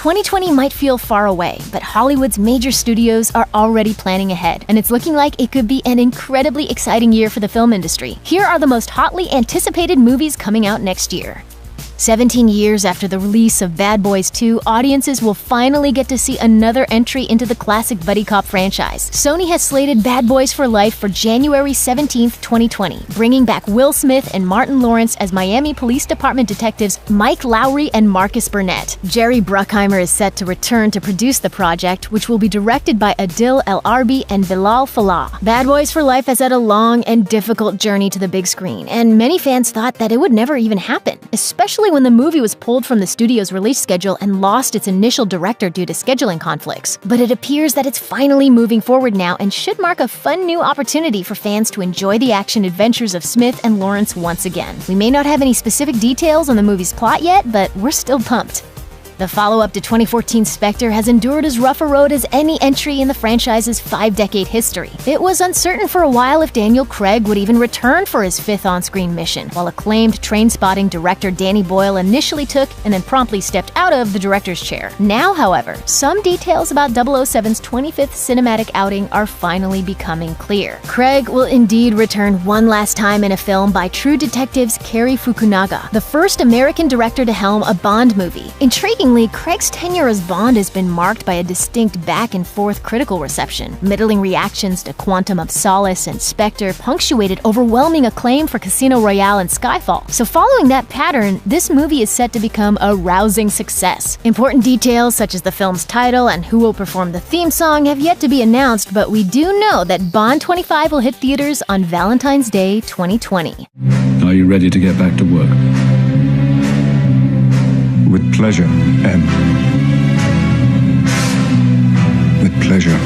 2020 might feel far away, but Hollywood's major studios are already planning ahead, and it's looking like it could be an incredibly exciting year for the film industry. Here are the most hotly anticipated movies coming out next year. 17 years after the release of Bad Boys 2, audiences will finally get to see another entry into the classic buddy cop franchise. Sony has slated Bad Boys for Life for January 17, 2020, bringing back Will Smith and Martin Lawrence as Miami Police Department detectives Mike Lowry and Marcus Burnett. Jerry Bruckheimer is set to return to produce the project, which will be directed by Adil El Arbi and Bilal Fallah. Bad Boys for Life has had a long and difficult journey to the big screen, and many fans thought that it would never even happen, especially when the movie was pulled from the studio's release schedule and lost its initial director due to scheduling conflicts. But it appears that it's finally moving forward now and should mark a fun new opportunity for fans to enjoy the action adventures of Smith and Lawrence once again. We may not have any specific details on the movie's plot yet, but we're still pumped. The follow-up to 2014's Spectre has endured as rough a road as any entry in the franchise's 5-decade history. It was uncertain for a while if Daniel Craig would even return for his 5th on-screen mission, while acclaimed train-spotting director Danny Boyle initially took and then promptly stepped out of the director's chair. Now, however, some details about 007's 25th cinematic outing are finally becoming clear. Craig will indeed return one last time in a film by True Detective's Cary Fukunaga, the first American director to helm a Bond movie. Intriguingly, Craig's tenure as Bond has been marked by a distinct back-and-forth critical reception. Middling reactions to Quantum of Solace and Spectre punctuated overwhelming acclaim for Casino Royale and Skyfall. So following that pattern, this movie is set to become a rousing success. Important details such as the film's title and who will perform the theme song have yet to be announced, but we do know that Bond 25 will hit theaters on Valentine's Day 2020. Are you ready to get back to work? With pleasure, and with pleasure.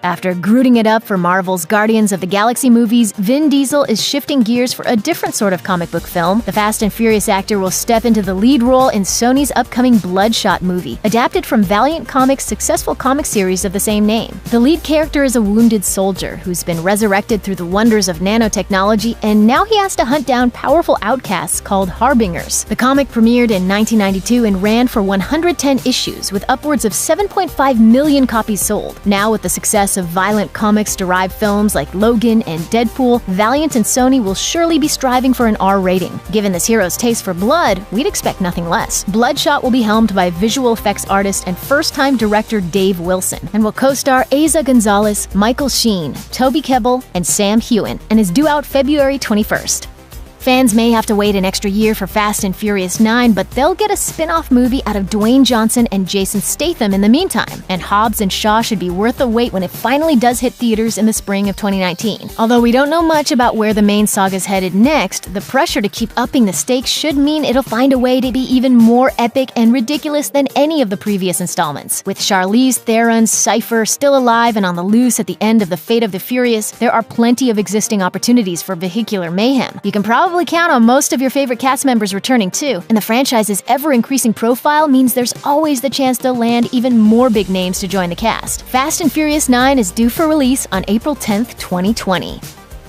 After grooting it up for Marvel's Guardians of the Galaxy movies, Vin Diesel is shifting gears for a different sort of comic book film. The Fast and Furious actor will step into the lead role in Sony's upcoming Bloodshot movie, adapted from Valiant Comics' successful comic series of the same name. The lead character is a wounded soldier who's been resurrected through the wonders of nanotechnology, and now he has to hunt down powerful outcasts called Harbingers. The comic premiered in 1992 and ran for 110 issues, with upwards of 7.5 million copies sold. Now, with the success of violent comics-derived films like Logan and Deadpool, Valiant and Sony will surely be striving for an R rating. Given this hero's taste for blood, we'd expect nothing less. Bloodshot will be helmed by visual effects artist and first-time director Dave Wilson, and will co-star Eiza Gonzalez, Michael Sheen, Toby Kebbell, and Sam Heughan, and is due out February 21st. Fans may have to wait an extra year for Fast and Furious 9, but they'll get a spin-off movie out of Dwayne Johnson and Jason Statham in the meantime, and Hobbs and Shaw should be worth the wait when it finally does hit theaters in the spring of 2019. Although we don't know much about where the main saga's headed next, the pressure to keep upping the stakes should mean it'll find a way to be even more epic and ridiculous than any of the previous installments. With Charlize Theron's Cypher still alive and on the loose at the end of The Fate of the Furious, there are plenty of existing opportunities for vehicular mayhem. You can probably count on most of your favorite cast members returning too, and the franchise's ever-increasing profile means there's always the chance to land even more big names to join the cast. Fast and Furious 9 is due for release on April 10th, 2020.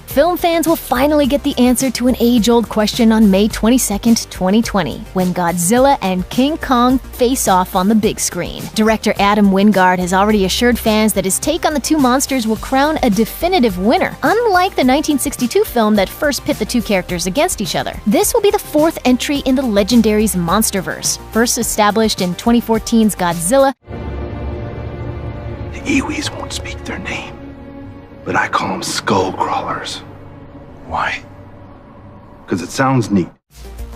Film fans will finally get the answer to an age-old question on May 22nd, 2020, when Godzilla and King Kong face off on the big screen. Director Adam Wingard has already assured fans that his take on the two monsters will crown a definitive winner, unlike the 1962 film that first pit the two characters against each other. This will be the 4th entry in the Legendary's Monsterverse, first established in 2014's Godzilla. The Iwis won't speak their name, but I call them skull crawlers. Why? Because it sounds neat.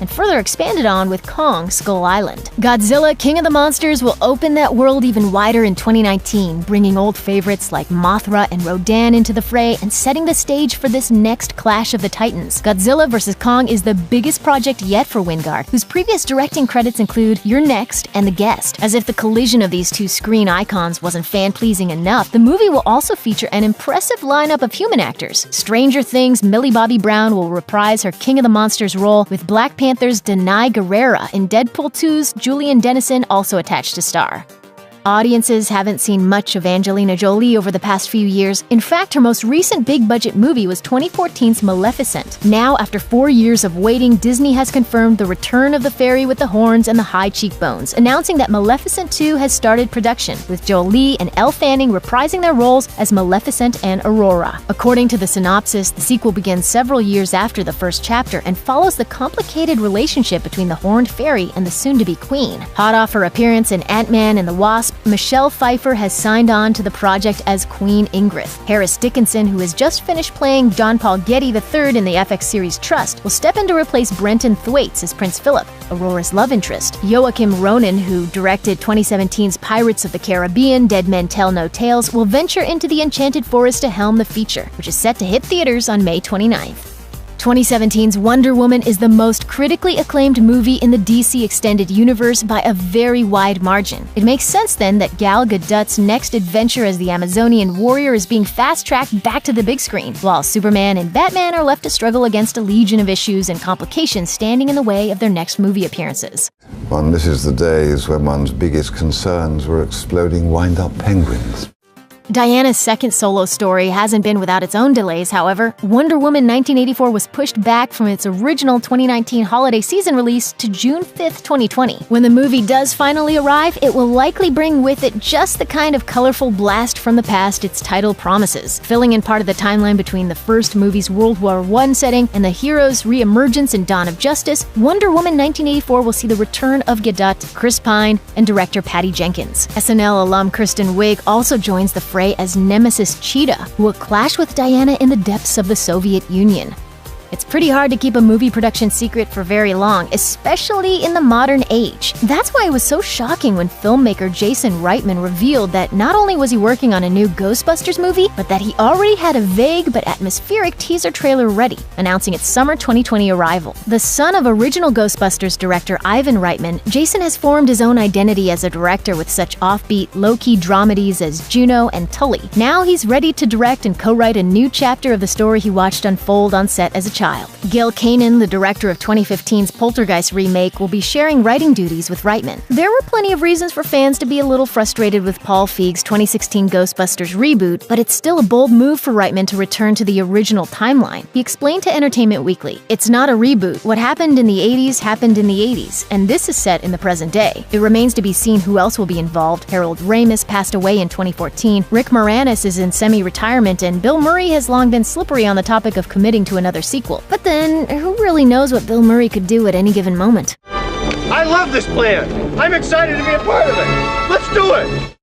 And further expanded on with Kong Skull Island. Godzilla, King of the Monsters will open that world even wider in 2019, bringing old favorites like Mothra and Rodan into the fray and setting the stage for this next clash of the Titans. Godzilla vs. Kong is the biggest project yet for Wingard, whose previous directing credits include You're Next and The Guest. As if the collision of these two screen icons wasn't fan-pleasing enough, the movie will also feature an impressive lineup of human actors. Stranger Things' Millie Bobby Brown will reprise her King of the Monsters role, with Black Panther's Denai Guerrera in Deadpool 2's Julian Dennison also attached to star. Audiences haven't seen much of Angelina Jolie over the past few years. In fact, her most recent big-budget movie was 2014's Maleficent. Now, after 4 years of waiting, Disney has confirmed the return of the fairy with the horns and the high cheekbones, announcing that Maleficent 2 has started production, with Jolie and Elle Fanning reprising their roles as Maleficent and Aurora. According to the synopsis, the sequel begins several years after the first chapter and follows the complicated relationship between the horned fairy and the soon-to-be queen. Hot off her appearance in Ant-Man and the Wasp, Michelle Pfeiffer has signed on to the project as Queen Ingrid. Harris Dickinson, who has just finished playing John Paul Getty III in the FX series Trust, will step in to replace Brenton Thwaites as Prince Philip, Aurora's love interest. Joachim Ronan, who directed 2017's Pirates of the Caribbean: Dead Men Tell No Tales, will venture into the Enchanted Forest to helm the feature, which is set to hit theaters on May 29th. 2017's Wonder Woman is the most critically acclaimed movie in the DC Extended Universe by a very wide margin. It makes sense then that Gal Gadot's next adventure as the Amazonian warrior is being fast-tracked back to the big screen, while Superman and Batman are left to struggle against a legion of issues and complications standing in the way of their next movie appearances. One misses the days when one's biggest concerns were exploding wind-up penguins. Diana's second solo story hasn't been without its own delays, however. Wonder Woman 1984 was pushed back from its original 2019 holiday season release to June 5th, 2020. When the movie does finally arrive, it will likely bring with it just the kind of colorful blast from the past its title promises. Filling in part of the timeline between the first movie's World War I setting and the hero's re-emergence in Dawn of Justice, Wonder Woman 1984 will see the return of Gadot, Chris Pine, and director Patty Jenkins. SNL alum Kristen Wiig also joins the fray as Nemesis Cheetah, who will clash with Diana in the depths of the Soviet Union. It's pretty hard to keep a movie production secret for very long, especially in the modern age. That's why it was so shocking when filmmaker Jason Reitman revealed that not only was he working on a new Ghostbusters movie, but that he already had a vague but atmospheric teaser trailer ready, announcing its summer 2020 arrival. The son of original Ghostbusters director Ivan Reitman, Jason has formed his own identity as a director with such offbeat, low-key dramedies as Juno and Tully. Now he's ready to direct and co-write a new chapter of the story he watched unfold on set as a child. Gil Kanan, the director of 2015's Poltergeist remake, will be sharing writing duties with Reitman. There were plenty of reasons for fans to be a little frustrated with Paul Feig's 2016 Ghostbusters reboot, but it's still a bold move for Reitman to return to the original timeline. He explained to Entertainment Weekly, "It's not a reboot. What happened in the 80s happened in the 80s, and this is set in the present day. It remains to be seen who else will be involved. Harold Ramis passed away in 2014, Rick Moranis is in semi-retirement, and Bill Murray has long been slippery on the topic of committing to another sequel. But then, who really knows what Bill Murray could do at any given moment?" I love this plan! I'm excited to be a part of it! Let's do it!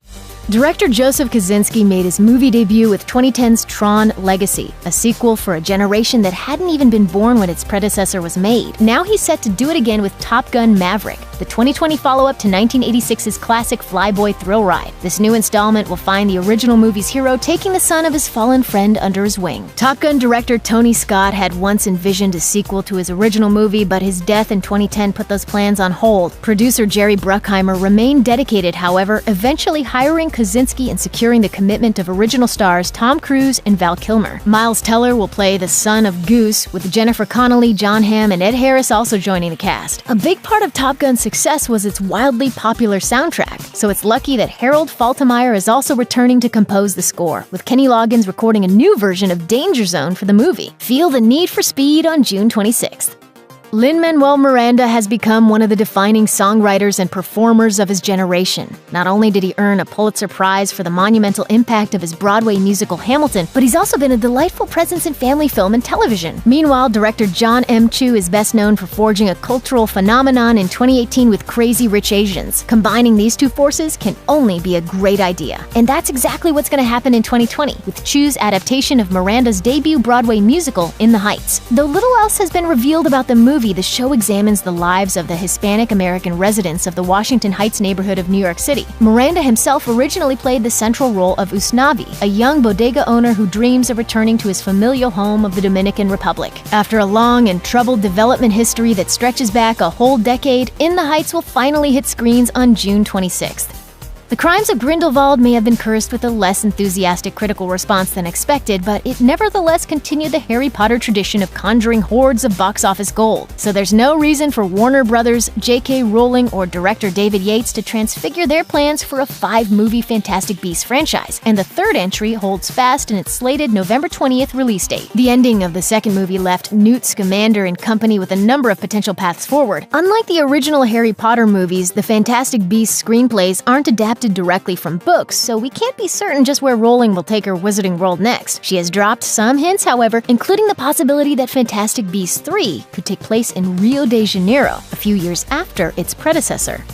Director Joseph Kosinski made his movie debut with 2010's Tron Legacy, a sequel for a generation that hadn't even been born when its predecessor was made. Now he's set to do it again with Top Gun Maverick, the 2020 follow-up to 1986's classic flyboy thrill ride. This new installment will find the original movie's hero taking the son of his fallen friend under his wing. Top Gun director Tony Scott had once envisioned a sequel to his original movie, but his death in 2010 put those plans on hold. Producer Jerry Bruckheimer remained dedicated, however, eventually hiring Kosinski and securing the commitment of original stars Tom Cruise and Val Kilmer. Miles Teller will play the son of Goose, with Jennifer Connelly, John Hamm, and Ed Harris also joining the cast. A big part of Top Gun's success was its wildly popular soundtrack, so it's lucky that Harold Faltermeyer is also returning to compose the score, with Kenny Loggins recording a new version of Danger Zone for the movie. Feel the Need for Speed on June 26th. Lin-Manuel Miranda has become one of the defining songwriters and performers of his generation. Not only did he earn a Pulitzer Prize for the monumental impact of his Broadway musical Hamilton, but he's also been a delightful presence in family film and television. Meanwhile, director John M. Chu is best known for forging a cultural phenomenon in 2018 with Crazy Rich Asians. Combining these two forces can only be a great idea. And that's exactly what's going to happen in 2020, with Chu's adaptation of Miranda's debut Broadway musical, In the Heights. Though little else has been revealed about the movie, the show examines the lives of the Hispanic American residents of the Washington Heights neighborhood of New York City. Miranda himself originally played the central role of Usnavi, a young bodega owner who dreams of returning to his familial home of the Dominican Republic. After a long and troubled development history that stretches back a whole decade, In the Heights will finally hit screens on June 26th. The Crimes of Grindelwald may have been cursed with a less enthusiastic critical response than expected, but it nevertheless continued the Harry Potter tradition of conjuring hordes of box office gold. So there's no reason for Warner Brothers, J.K. Rowling, or director David Yates to transfigure their plans for a 5-movie Fantastic Beasts franchise, and the third entry holds fast in its slated November 20th release date. The ending of the second movie left Newt Scamander and company with a number of potential paths forward. Unlike the original Harry Potter movies, the Fantastic Beasts screenplays aren't adapted directly from books, so we can't be certain just where Rowling will take her Wizarding World next. She has dropped some hints, however, including the possibility that Fantastic Beasts 3 could take place in Rio de Janeiro, a few years after its predecessor.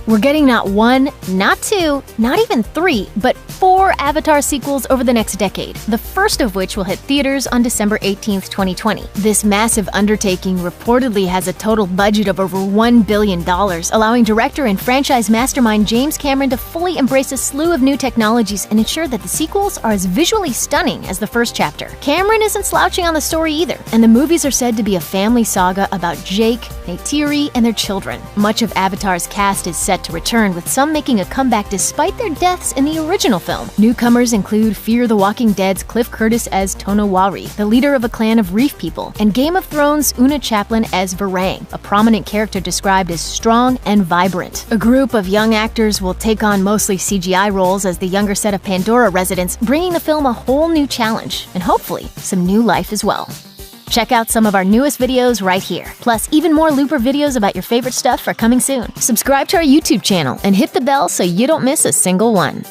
We're getting not 1, not 2, not even 3, but 4 Avatar sequels over the next decade, the first of which will hit theaters on December 18th, 2020. This massive undertaking reportedly has a total budget of over $1 billion, allowing director and franchise mastermind James Cameron to fully embrace a slew of new technologies and ensure that the sequels are as visually stunning as the first chapter. Cameron isn't slouching on the story either, and the movies are said to be a family saga about Jake, Neytiri, and their children. Much of Avatar's cast is set to return, with some making a comeback despite their deaths in the original film. Newcomers include Fear the Walking Dead's Cliff Curtis as Tonowari, the leader of a clan of reef people, and Game of Thrones' Una Chaplin as Varang, a prominent character described as strong and vibrant. A group of young actors will take on mostly CGI roles as the younger set of Pandora residents, bringing the film a whole new challenge, and hopefully some new life as well. Check out some of our newest videos right here. Plus, even more Looper videos about your favorite stuff are coming soon. Subscribe to our YouTube channel and hit the bell so you don't miss a single one.